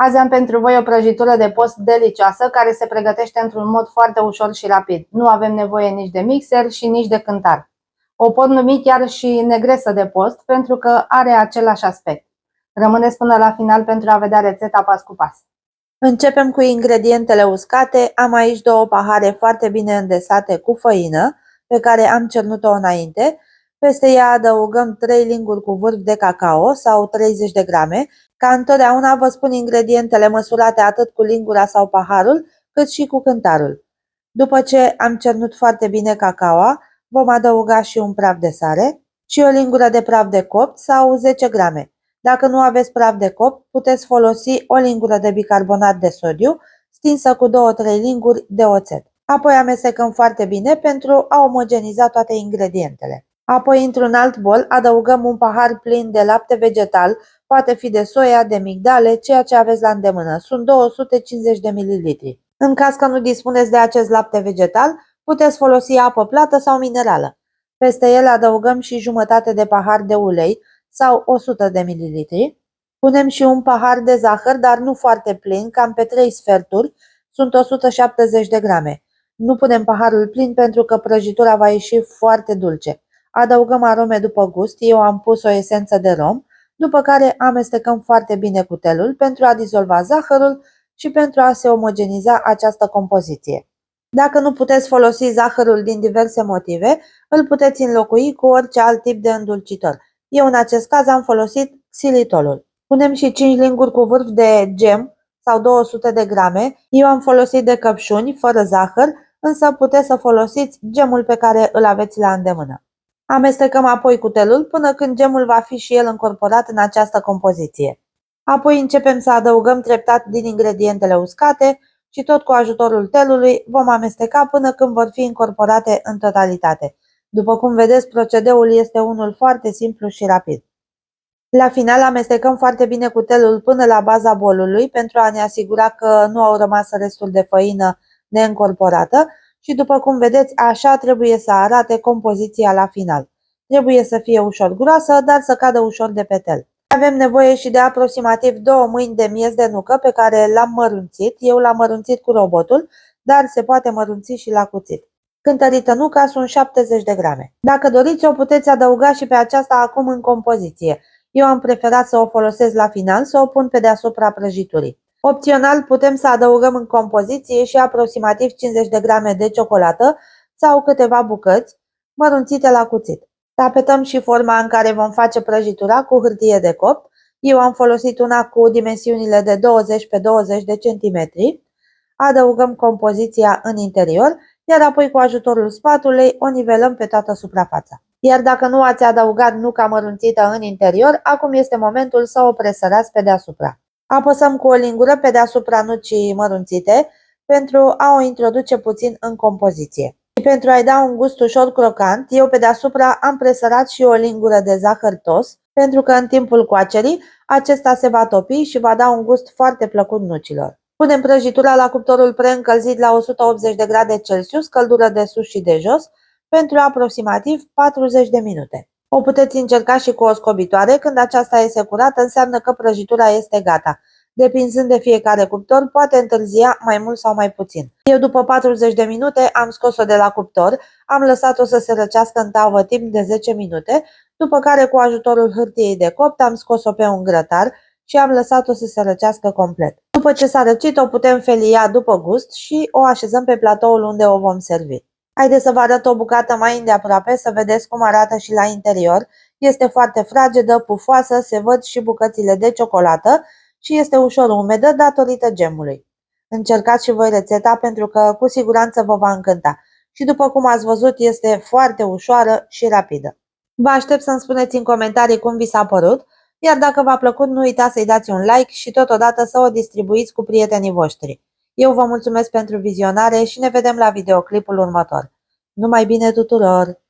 Azi am pentru voi o prăjitură de post delicioasă care se pregătește într-un mod foarte ușor și rapid. Nu avem nevoie nici de mixer și nici de cântar. O pot numi chiar și negresă de post pentru că are același aspect. Rămâneți până la final pentru a vedea rețeta pas cu pas. Începem cu ingredientele uscate. Am aici 2 pahare foarte bine îndesate cu făină, pe care am cernut-o înainte. Peste ea adăugăm 3 linguri cu vârf de cacao sau 30 de grame. Ca întotdeauna vă spun ingredientele măsurate atât cu lingura sau paharul, cât și cu cântarul. După ce am cernut foarte bine cacaoa, vom adăuga și un praf de sare și o lingură de praf de copt sau 10 grame. Dacă nu aveți praf de copt, puteți folosi o lingură de bicarbonat de sodiu, stinsă cu 2-3 linguri de oțet. Apoi amestecăm foarte bine pentru a omogeniza toate ingredientele. Apoi, într-un alt bol, adăugăm un pahar plin de lapte vegetal, poate fi de soia, de migdale, ceea ce aveți la îndemână. Sunt 250 de ml. În caz că nu dispuneți de acest lapte vegetal, puteți folosi apă plată sau minerală. Peste el adăugăm și jumătate de pahar de ulei sau 100 de ml. Punem și un pahar de zahăr, dar nu foarte plin, cam pe 3 sferturi, sunt 170 de grame. Nu punem paharul plin pentru că prăjitura va ieși foarte dulce. Adăugăm arome după gust, eu am pus o esență de rom, după care amestecăm foarte bine cutelul pentru a dizolva zahărul și pentru a se omogeniza această compoziție. Dacă nu puteți folosi zahărul din diverse motive, îl puteți înlocui cu orice alt tip de îndulcitor. Eu în acest caz am folosit xilitolul. Punem și 5 linguri cu vârf de gem sau 200 de grame. Eu am folosit de căpșuni, fără zahăr, însă puteți să folosiți gemul pe care îl aveți la îndemână. Amestecăm apoi cutelul până când gemul va fi și el încorporat în această compoziție. Apoi începem să adăugăm treptat din ingredientele uscate și tot cu ajutorul telului vom amesteca până când vor fi incorporate în totalitate. După cum vedeți, procedeul este unul foarte simplu și rapid. La final amestecăm foarte bine cutelul până la baza bolului pentru a ne asigura că nu au rămas restul de făină neîncorporată și după cum vedeți, așa trebuie să arate compoziția la final. Trebuie să fie ușor groasă, dar să cadă ușor de pe tel. Avem nevoie și de aproximativ 2 mâini de miez de nucă pe care l-am mărunțit. Eu l-am mărunțit cu robotul, dar se poate mărunți și la cuțit. Cântărită nuca sunt 70 de grame. Dacă doriți, o puteți adăuga și pe aceasta acum în compoziție. Eu am preferat să o folosesc la final, să o pun pe deasupra prăjiturii. Opțional, putem să adăugăm în compoziție și aproximativ 50 de grame de ciocolată sau câteva bucăți mărunțite la cuțit. Tapetăm și forma în care vom face prăjitura cu hârtie de copt. Eu am folosit una cu dimensiunile de 20 x 20 de centimetri. Adăugăm compoziția în interior, iar apoi cu ajutorul spatulei o nivelăm pe toată suprafața. Iar dacă nu ați adăugat nuca mărunțită în interior, acum este momentul să o presărați pe deasupra. Apăsăm cu o lingură pe deasupra nucii mărunțite pentru a o introduce puțin în compoziție. Și pentru a-i da un gust ușor crocant, eu pe deasupra am presărat și o lingură de zahăr tos, pentru că în timpul coacerii acesta se va topi și va da un gust foarte plăcut nucilor. Punem prăjitura la cuptorul preîncălzit la 180 de grade Celsius, căldură de sus și de jos, pentru aproximativ 40 de minute. O puteți încerca și cu o scobitoare, când aceasta este curată înseamnă că prăjitura este gata. Depinzând de fiecare cuptor, poate întârzia mai mult sau mai puțin. Eu după 40 de minute am scos-o de la cuptor, am lăsat-o să se răcească în tavă timp de 10 minute, după care cu ajutorul hârtiei de copt am scos-o pe un grătar și am lăsat-o să se răcească complet. După ce s-a răcit, o putem felia după gust și o așezăm pe platoul unde o vom servi. Haideți să vă arăt o bucată mai îndeaproape să vedeți cum arată și la interior. Este foarte fragedă, pufoasă, se văd și bucățile de ciocolată și este ușor umedă datorită gemului. Încercați și voi rețeta pentru că cu siguranță vă va încânta. Și după cum ați văzut, este foarte ușoară și rapidă. Vă aștept să-mi spuneți în comentarii cum vi s-a părut, iar dacă v-a plăcut, nu uitați să-i dați un like și totodată să o distribuiți cu prietenii voștri. Eu vă mulțumesc pentru vizionare și ne vedem la videoclipul următor. Numai bine tuturor!